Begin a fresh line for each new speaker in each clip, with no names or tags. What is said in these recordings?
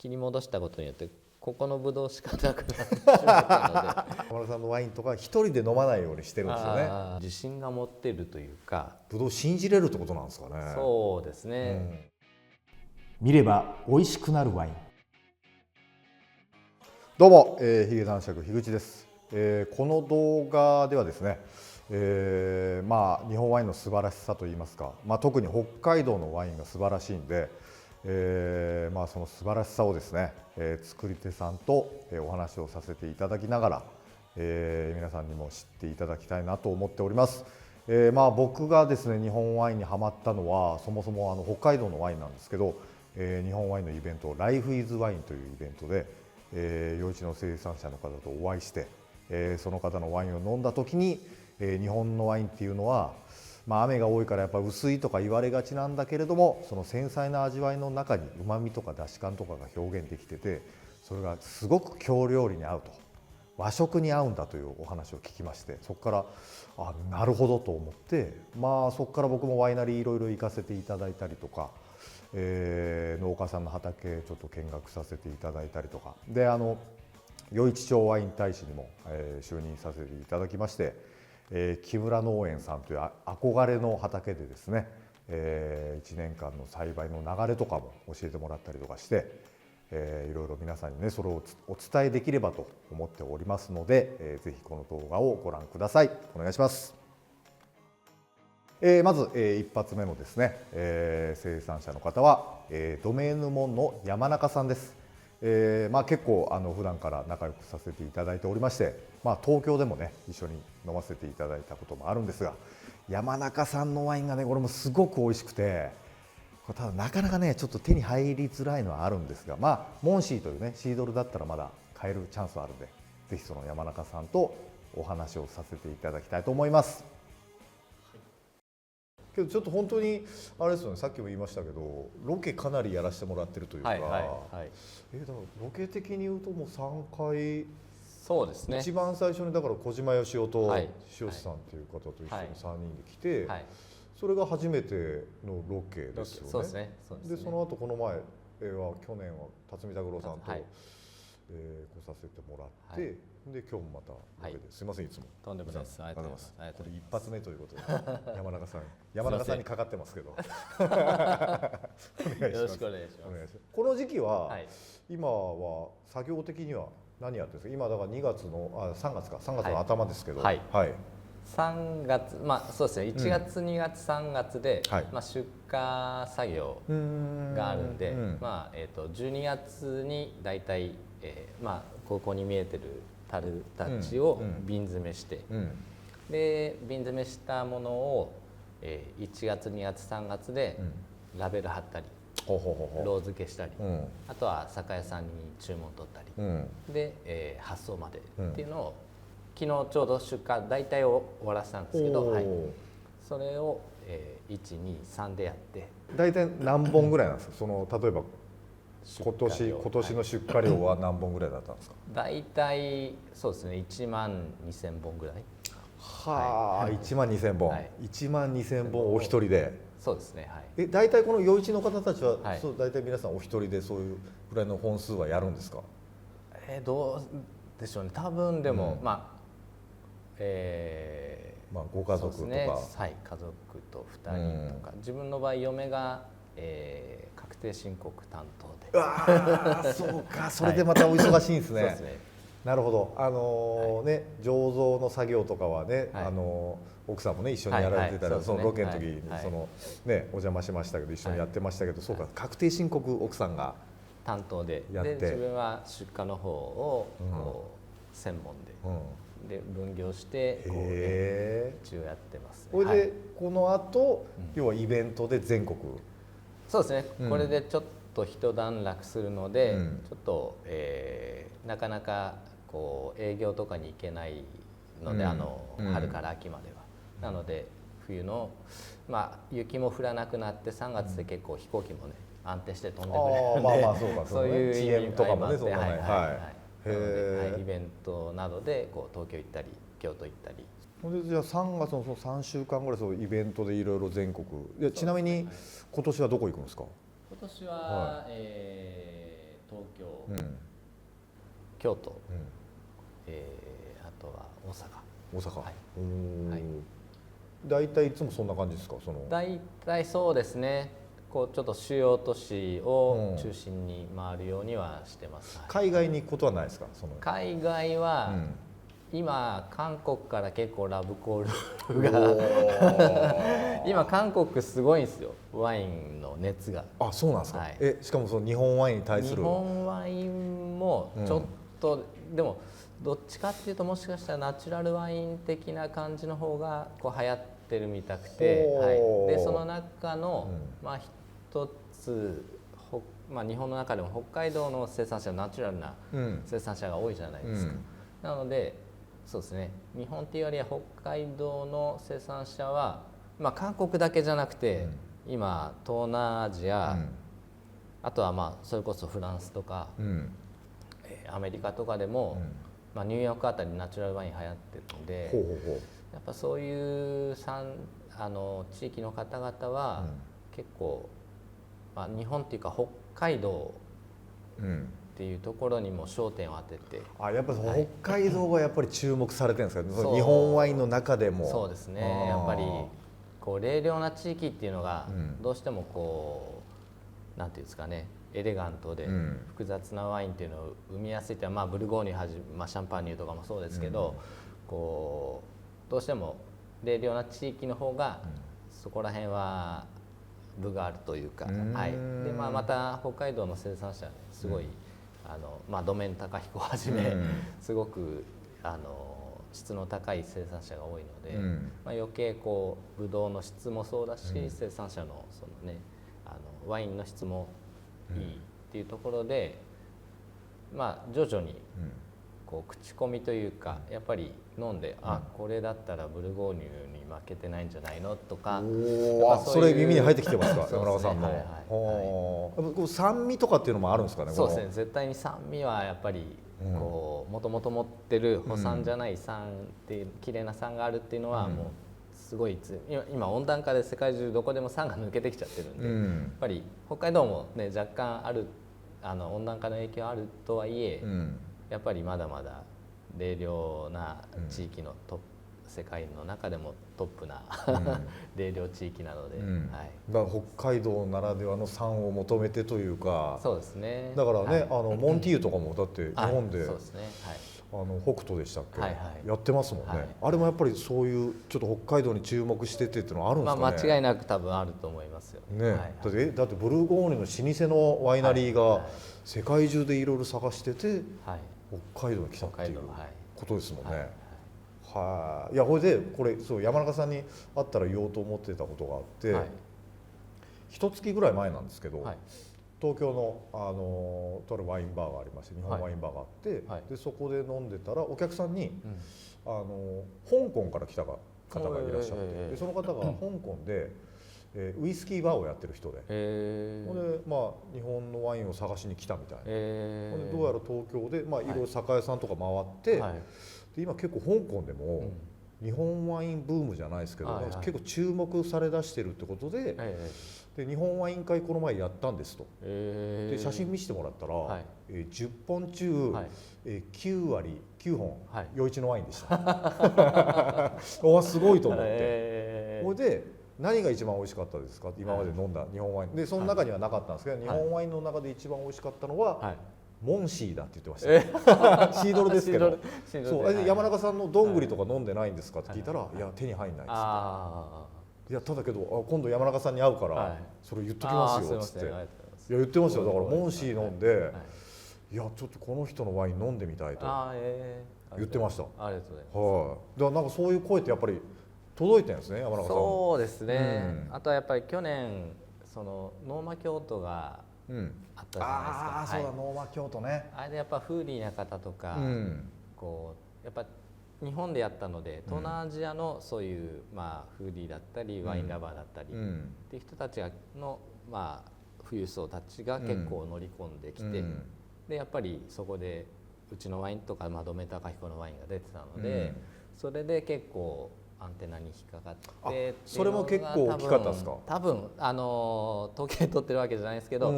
切り戻したことによってここのブドウしかなくなってしまったので
山田さんのワインとか一人で飲まないようにしてるんですよね。
自信が持ってるというか、
ブドウ信じれるってことなんですかね。
そうですね、
見れば美味しくなるワイン。
どうも、ヒゲ男爵樋口です。この動画ではですね、日本ワインの素晴らしさといいますか、特に北海道のワインが素晴らしいんで、その素晴らしさをですね、作り手さんとお話をさせていただきながら、皆さんにも知っていただきたいなと思っております。僕がですね日本ワインにハマったのはそもそも北海道のワインなんですけど、日本ワインのイベント Life is Wine というイベントで、余市の生産者の方とお会いして、その方のワインを飲んだ時に、日本のワインっていうのは、雨が多いからやっぱ薄いとか言われがちなんだけれども、その繊細な味わいの中にうまみとか出汁感とかが表現できてて、それがすごく京料理に合うと、和食に合うんだというお話を聞きまして、そこからなるほどと思って、そこから僕もワイナリーいろいろ行かせていただいたりとか、農家さんの畑ちょっと見学させていただいたりとかで、余市町ワイン大使にも、就任させていただきまして、木村農園さんという憧れの畑でですね、1年間の栽培の流れとかも教えてもらったりとかして、いろいろ皆さんにねそれをお伝えできればと思っておりますので、ぜひこの動画をご覧ください。お願いします。まず、一発目のですね、生産者の方は、ドメーヌモンの山中さんです。結構普段から仲良くさせていただいておりまして、東京でもね一緒に飲ませていただいたこともあるんですが、山中さんのワインがねこれもすごく美味しくて、ただなかなかねちょっと手に入りづらいのはあるんですが、モンシーというねシードルだったらまだ買えるチャンスはあるんで、ぜひその山中さんとお話をさせていただきたいと思います。けどちょっと本当にあれですよね、さっきも言いましたけどロケかなりやらせてもらってるというか、だからロケ的に言うともう3回、
そうですね、
一番最初にだから小島よしおと塩志さんという方と一緒に3人で来て、それが初めてのロケですよね。
そうですね。
でその後この前は去年は辰巳拓郎さんと、来させてもらって、で今日もまたロケで、すいませんいつも
とんでもないです。ありがとうございます。
これ一発目ということで山中さんにかかってますけどよ
ろしくお願いします。
この時期は、今は作業的には何やってるんですか。今だから2月の3月の頭ですけど、
3月、そうですね、1月、2月、3月で、出荷作業があるんで、12月に大体、ここに見えてる樽たちを瓶詰めして、で瓶詰めしたものを、1月、2月、3月でラベル貼ったり、ロー付けしたり、あとは酒屋さんに注文取ったり、で、発送までっていうのを昨日ちょうど出荷大体を終わらせたんですけど、それを、1、2、3でやって。
大体何本ぐらいなんですか。その例えば今年の出荷量は何本ぐらいだったんですか。
大体そうですね、1万2000本ぐらい。
1万2000本、1万2000本お一人で。
そうですね。
大体この余市の方たちは、大体皆さんお一人でそういうぐらいの本数はやるんですか。
どうでしょうね。多分でも、
ご家族とか、
家族と2人とか、自分の場合嫁が、確定申告担当で。
そうか、それでまたお忙しいんですね。なるほど。醸造の作業とかはね、奥さんもね一緒にやられてたら、そのロケの時にお邪魔しましたけど一緒にやってましたけど、そうか、確定申告奥さんが
担当でやって、自分は出荷の方を専門で分業して一応やってます。
それでこの後、要はイベントで全国。
そうですね。これでちょっと一段落するので、ちょっと、なかなかこう営業とかに行けないので、春から秋までは。なので冬の雪も降らなくなって3月で結構飛行機もね安定して飛んでくれるので、そういう意味とかもね、イベントなどでこう東京行ったり京都行ったり。
じゃあ3月のその3週間ぐらいそうイベントでいろいろ全国。ちなみに今年はどこ行くんですか。
今年は、東京、京都、あとは大阪。はい。
大体いつもそんな感じですか？
大体そうですね。こうちょっと主要都市を中心に回るようにはしてます。
海外に行くことはないですか？
海外は、今韓国から結構ラブコールが今韓国すごいんですよ、ワインの熱が。
あ、そうなんですか。しかも日本ワインに対する。
日本ワインもちょっと、でもどっちかっていうともしかしたらナチュラルワイン的な感じの方がこう流行ってるみたくて、でその中の、一つ日本の中でも北海道の生産者はナチュラルな生産者が多いじゃないですか。なのでそうですね、日本っていうよりは北海道の生産者は、韓国だけじゃなくて、今東南アジア、あとはそれこそフランスとか、アメリカとかでも、ニューヨークあたりナチュラルワイン流行ってるので、やっぱそういう地域の方々は結構、日本っていうか北海道っていうところにも焦点を当てて、
やっぱり北海道がやっぱり注目されてるんですか？日本ワインの中でも。
そうですね、やっぱりこう冷涼な地域っていうのがどうしてもこうなんていうんですかね、エレガントで複雑なワインっていうのを生みやすいっていうのは、ブルゴーニュシャンパーニュとかもそうですけど、こうどうしても冷涼な地域の方がそこら辺は分があるというか、でまた北海道の生産者すごい、土面高彦をはじめ、すごく質の高い生産者が多いので、余計こうブドウの質もそうだし、生産者のそのねワインの質もいいっていうところで、徐々にこう口コミというか、やっぱり飲んで、これだったらブルゴーニュに負けてないんじゃないのとか、
それ耳に入ってきてますか？山中さんの酸味とかっていうのもあるんですかね？
そうですね、絶対に酸味はやっぱりこうもともと持ってる補酸じゃない酸っていう綺麗な酸があるっていうのは、もうすごい今温暖化で世界中どこでも酸が抜けてきちゃってるんで、やっぱり北海道もね若干ある温暖化の影響あるとはいえ、やっぱりまだまだ冷涼な地域の世界の中でもトップな冷涼地域なので、
だから北海道ならではの酸を求めてというか。
そうですね。
だからね、モンティーユとかもだって日本で
そうですね、
北斗でしたっけ、やってますもんね。あれもやっぱりそういうちょっと北海道に注目しててっていうのはあるんですかね？
間違いなく多分あると思いますよね。
だってブルゴーニュの老舗のワイナリーが世界中でいろいろ探してて、北海道に来たっていうことですもんね。いや、これでそう山中さんに会ったら言おうと思ってたことがあって、一月ぐらい前なんですけど、東京のとあるワインバーがありまして、日本ワインバーがあって、でそこで飲んでたらお客さんに、香港から来た方がいらっしゃって、でその方が香港で、ウイスキーバーをやってる人で、日本のワインを探しに来たみたいな。どうやら東京でいろいろ酒屋さんとか回って、で今結構香港でも日本ワインブームじゃないですけど、結構注目されだしてるってことで、日本ワイン会この前やったんですと。で写真見せてもらったら、10本中、9本余市のワインでした。すごいと思って。それで何が一番美味しかったですか？今まで飲んだ日本ワインで、その中にはなかったんですけど、日本ワインの中で一番美味しかったのはモンシーだって言ってました。シードルですけど、山中さんのどんぐりとか飲んでないんですかって聞いたら、いや手に入んないっつって。いやただけど今度山中さんに会うからそれ言っときますよっつって、いや言ってますよ。だからモンシー飲んで、いやちょっとこの人のワイン飲んでみたいと言ってました。
ありがとうご
ざいます。だからなんかそういう声ってやっぱり届いてるんですね、山中さん。
そうですね。あとはやっぱり去年そのノーマ京都があったじゃないですか。
そうだ、ノーマ京都ね。
あれでやっぱフーディーな方とか、こうやっぱ日本でやったので、東南アジアのそういうフーディーだったりワインラバーだったりっていう人たちの富裕層たちが結構乗り込んできて、でやっぱりそこでうちのワインとか土目高彦のワインが出てたので、それで結構アンテナに引っかかって
それも結構大きかったですか？
多分統計取ってるわけじゃないですけど、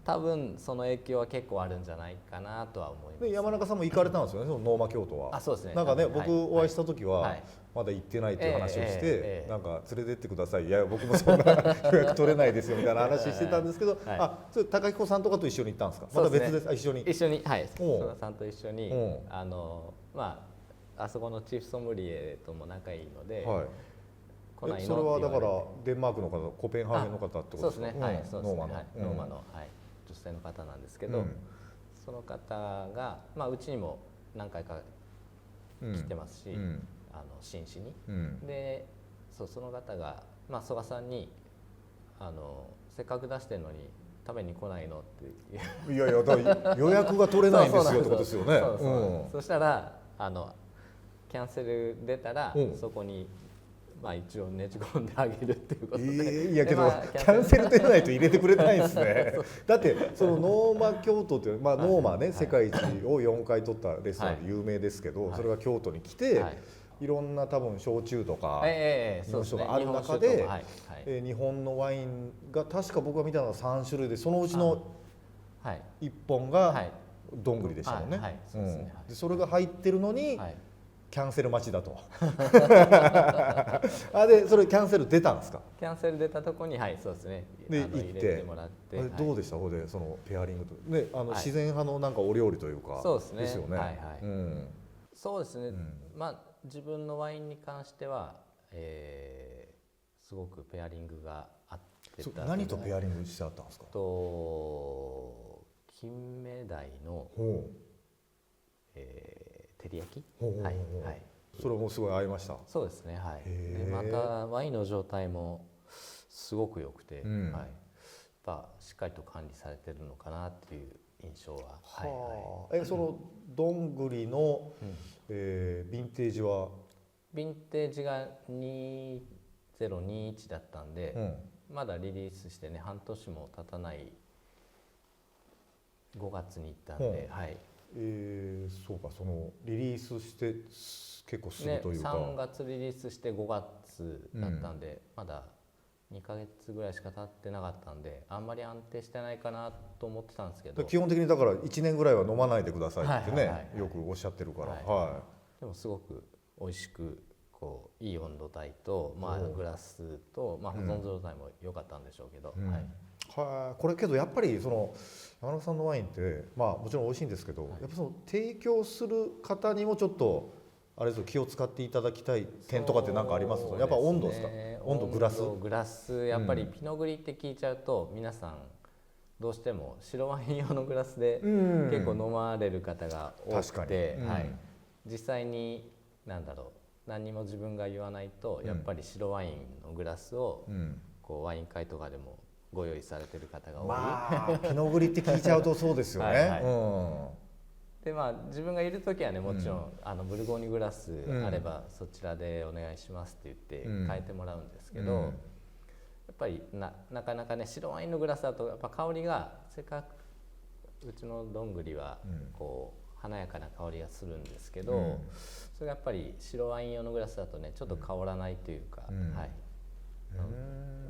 多分その影響は結構あるんじゃないかなとは思います、ね。
で山中さんも行かれたんですよね、そのノーマ京都は。
そうですね。
なんかね、僕お会いした時はまだ行ってないっていう話をして、なんか連れてってください、いや僕もそんな予約取れないですよみたいな話してたんですけど、それ高彦さんとかと一緒に行ったんですか？また別です。一緒に
はい曽我さんと一緒にあそこのチーフソムリエとも仲いいので、
それはだからデンマークの方、コペンハーゲンの方ってことですか？
そうですね、はい、そうですね、ノーマの女性の方なんですけど、その方がうちにも何回か来てますし、紳士に、でその方が曽我さんにせっかく出してるのに食べに来ないのって
いやいや、だ予約が取れないんですよってことですよね。
そしたらキャンセル出たら、そこに一応ねじ込んであげるっていうことで、
いやけどキャンセル出ないと入れてくれないんですね。だってそのノーマ京都っていう、ノーマね、世界一を4回取ったレストランで有名ですけど、それが京都に来て、いろんな多分焼酎とか日本酒がある中で、日本のワインが確か僕が見たのは3種類で、そのうちの1本がどんぐりでしたもんね。それが入ってるのにキャンセル待ちだとでそれキャンセル出たんですか？
キャンセル出たところに、そうですね、
で行ってもらって、どうでした？ここでそのペアリングとね、自然派のなんかお料理というか、
そうですね、
ですよね。
そうですね、自分のワインに関しては、すごくペアリングがあってた。
何とペアリングしてあったんですか？
金目鯛の照り焼き、
それもすごい合いました。
そうですね、でまたワインの状態もすごく良くて、やっぱしっかりと管理されてるのかなっていう印象は。
そのどんぐりのヴィンテージは？
ヴィンテージが2021だったんで、まだリリースしてね半年も経たない5月に行ったんで、
そうか、そのリリースして結構すぐというか、
3月リリースして5月だったんで、まだ2ヶ月ぐらいしか経ってなかったんで、あんまり安定してないかなと思ってたんですけど、
基本的にだから1年ぐらいは飲まないでくださいってね、よくおっしゃってるから。
でもすごく美味しく、こういい温度帯と、グラスと、保存状態も良かったんでしょうけど、
これけどやっぱりその山中さんのワインってもちろん美味しいんですけど、やっぱその提供する方にもちょっとあれですよ、気を使っていただきたい点とかって何かあります？やっぱ温度ですか？温度、グラス、やっぱりピノグリって聞いちゃうと、皆さんどうしても白ワイン用のグラスで結構飲まれる方が多くて、実際に何にも自分が言わないと、やっぱり白ワインのグラスをこうワイン会とかでもご用意されてる方が多い。ピノグリって聞いちゃうとそうですよね。
で自分がいる時はね、もちろんブルゴーニュグラスあればそちらでお願いしますって言って変えてもらうんですけど、やっぱりなかなかね、白ワインのグラスだとやっぱ香りが、せっかくうちのどんぐりはこう華やかな香りがするんですけど、それがやっぱり白ワイン用のグラスだとね、ちょっと香らないというか、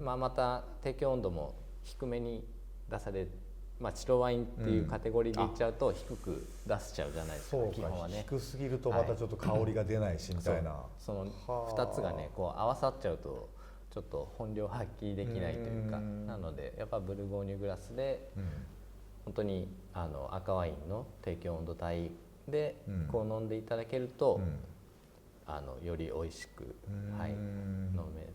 また提供温度も低めに出される、白ワインっていうカテゴリーでいっちゃうと低く出しちゃうじゃないですか。基本はね、
低すぎるとまたちょっと香りが出ないしみたいな、
その2つがねこう合わさっちゃうとちょっと本領発揮できないというか、なのでやっぱブルゴーニュグラスで本当に赤ワインの提供温度帯でこう飲んでいただけると、より美味しく飲め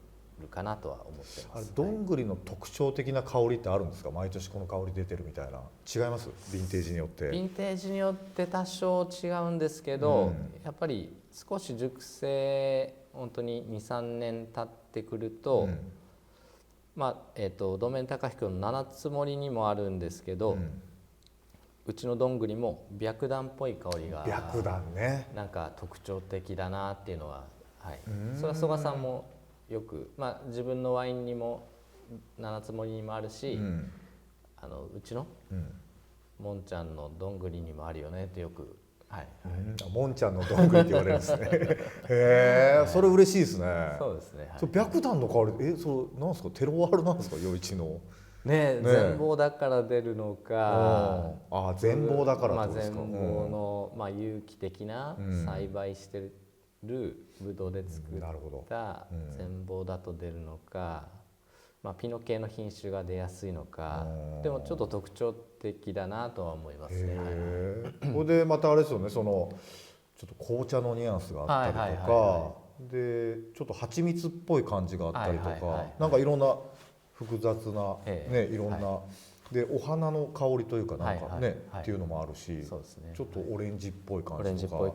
るかなとは思ってます。
どんぐりの特徴的な香りってあるんですか？毎年この香り出てるみたいな。違います？ヴィンテージによって。
ヴィンテージによって多少違うんですけど、やっぱり少し熟成本当に 2,3 年経ってくると、ドメン高彦の七つ森にもあるんですけど、うちのどんぐりも白檀っぽい香りが
白檀ね、
なんか特徴的だなっていうのは、それは曽我さんもよく、自分のワインにも七つ森にもあるし、うちのもんちゃんのどんぐりにもあるよねってよくはい、
もんちゃんのどんぐりって言われるんですねへえ、それ嬉しいですね。
そうですね、
そう白檀の香り、そうなんですか、テロワールなんですか、余市の
ね、全貌だから出るのか、
全貌だからってことですか。
全貌の、有機的な栽培してるブドウで作った全貌だと出るのか、ピノ系の品種が出やすいのか、でもちょっと特徴的だなとは思いますね。
これでまたあれですよね、そのちょっと紅茶のニュアンスがあったりとかで、ちょっと蜂蜜っぽい感じがあったりとか、なんかいろんな複雑な、いろんな、でお花の香りというかなんかね、っていうのもあるし、ちょっとオレンジっぽい感じとか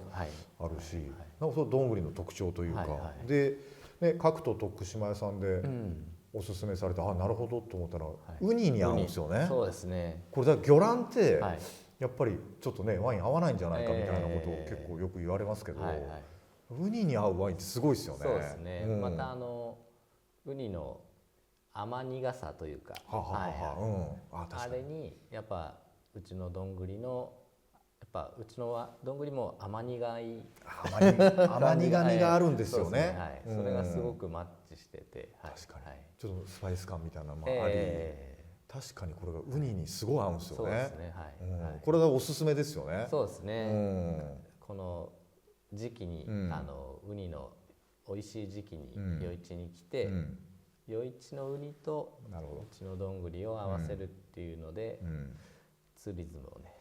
あるし、なんかそのどんぐりの特徴というかで、各都徳島屋さんでおすすめされて、なるほどと思ったらウニに合うんですよね。
そうですね。
これだから魚卵ってやっぱりちょっとねワイン合わないんじゃないかみたいなことを結構よく言われますけど、ウニに合うワインってすごいですよね。
そうですね。またウニの甘苦さというか、あれにやっぱうちのどんぐりのうちのどんぐりも甘苦い
甘苦みがあるんですよね。
それがすごくマッチしてて、
確かにちょっとスパイス感みたいなのもあり、確かにこれがウニにすごい合うんですよね。これがおすすめですよね。
そうですね。この時期にウニの美味しい時期に余市に来て、余市のウニとうちのどんぐりを合わせるっていうので、ツーリズムをね。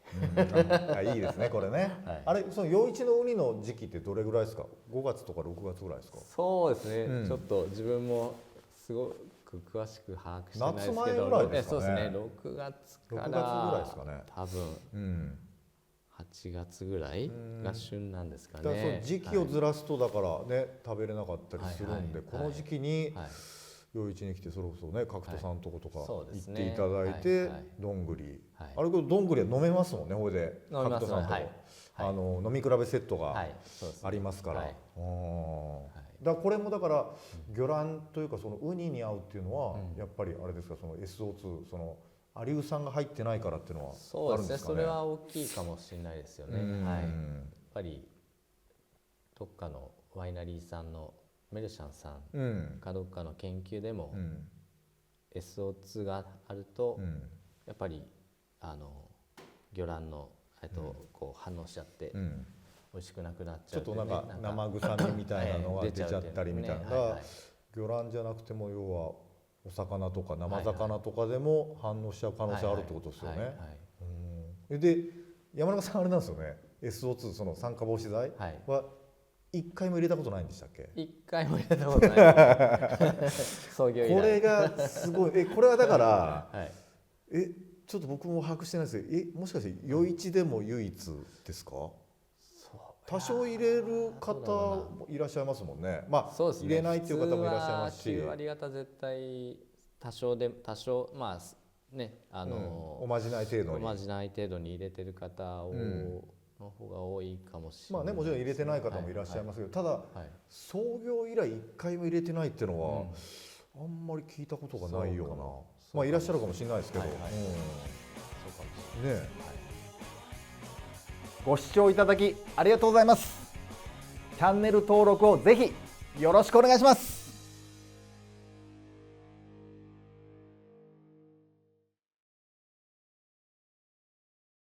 いいですねこれね。あれ、その余市のウニの時期ってどれぐらいですか？5月とか6月ぐらいですか？
そうですね。ちょっと自分もすごく詳しく把握してないですけど、
夏前ぐらいですかね。
そうですね。6月から多分8月ぐらいが旬なんですかね。
だからその時期をずらすとだからね食べれなかったりするんで、この時期に余市に来てそれこそね角戸さんのとことか行っていただいてどんぐり、あれどんぐりは飲めますもんね。ほいで角戸さんと飲み比べセットがありますから。だからこれもだから魚卵というかそのウニに合うっていうのはやっぱりあれですか、その SO2 そのアリウ酸が入ってないからっていうのはあるんですかね。
それは大きいかもしれないですよね。やっぱりどっかのワイナリーさんのメルシャンさんかどっかの研究でも SO2 があるとやっぱり魚卵のこう反応しちゃって美味しくなくなっちゃう、
ちょっとなんか生臭みみたいなのが出ちゃったりみたいな。魚卵じゃなくても要はお魚とか生魚とかでも反応しちゃう可能性あるってことですよね。で山中さんあれなんですよね、 SO2 その酸化防止剤は1回も入れたことないんでしたっけ
？1回も入れたことない創業以来。
これがすごい。これはだからちょっと僕も把握してないですけど、もしかして余市でも唯一ですか？多少入れる方もいらっしゃいますもんね。入れないっていう方もいらっしゃいますし、
9割方絶対多少
おまじない程
度に入れてる方の方が多いかもしれない。
もちろん入れてない方もいらっしゃいますけど、ただ創業以来1回も入れてないっていうのはあんまり聞いたことがないような、いらっしゃるかもしれないですけど、
ご視聴いただきありがとうございます。チャンネル登録をぜひよろしくお願いします。